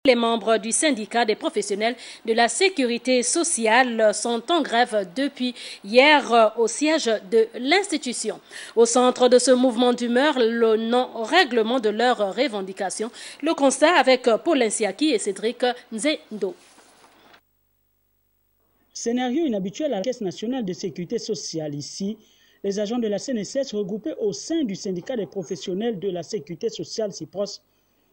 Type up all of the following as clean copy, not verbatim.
Les membres du syndicat des professionnels de la sécurité sociale sont en grève depuis hier au siège de l'institution. Au centre de ce mouvement d'humeur, le non-règlement de leurs revendications. Le constat avec Paul Nsiaki et Cédric Nzendo. Scénario inhabituel à la Caisse nationale de sécurité sociale. Ici, les agents de la CNSS regroupés au sein du syndicat des professionnels de la sécurité sociale CIPROS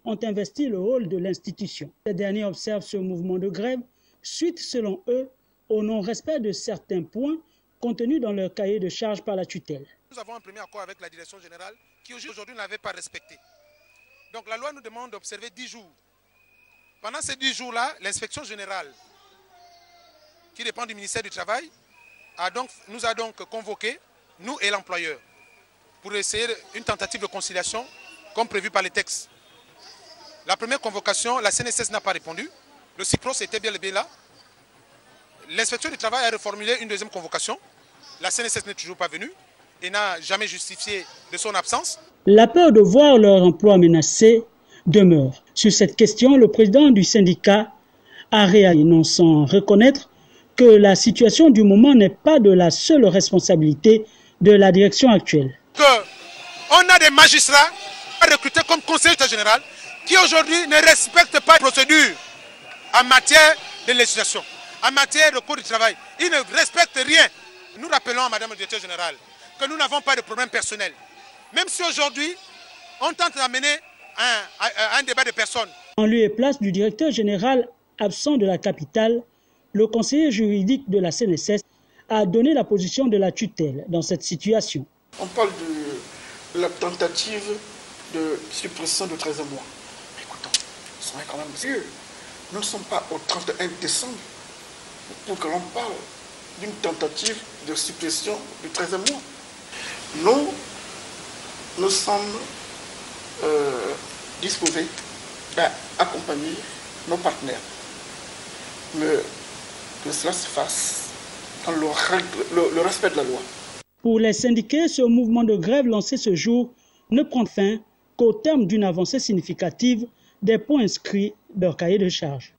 ont investi le hall de l'institution. Les derniers observent ce mouvement de grève suite, selon eux, au non-respect de certains points contenus dans leur cahier de charges par la tutelle. Nous avons un premier accord avec la direction générale qui aujourd'hui ne l'avait pas respecté. Donc la loi nous demande d'observer 10 jours. Pendant ces 10 jours-là, l'inspection générale, qui dépend du ministère du Travail, nous a donc convoqués, nous et l'employeur, pour essayer une tentative de conciliation comme prévu par les textes. La première convocation, la CNSS n'a pas répondu. Le CIPROS était bien là. L'inspection du travail a reformulé une deuxième convocation. La CNSS n'est toujours pas venue et n'a jamais justifié de son absence. La peur de voir leur emploi menacé demeure. Sur cette question, le président du syndicat a réagi, non sans reconnaître que la situation du moment n'est pas de la seule responsabilité de la direction actuelle. On a des magistrats recrutés comme conseiller général qui aujourd'hui ne respectent pas les procédures en matière de législation, en matière de code du travail. Ils ne respectent rien. Nous rappelons à Madame le directeur général que nous n'avons pas de problème personnel. Même si aujourd'hui, on tente d'amener un débat de personnes. En lieu et place du directeur général absent de la capitale, le conseiller juridique de la CNSS a donné la position de la tutelle dans cette situation. On parle de la tentative de suppression de 13 mois. Écoutons, soyez quand même sérieux. Nous ne sommes pas au 31 décembre pour que l'on parle d'une tentative de suppression de 13 mois. Nous sommes disposés à accompagner nos partenaires. Mais que cela se fasse dans le respect de la loi. Pour les syndiqués, ce mouvement de grève lancé ce jour ne prend fin qu'au terme d'une avancée significative des points inscrits dans leur cahier de charges.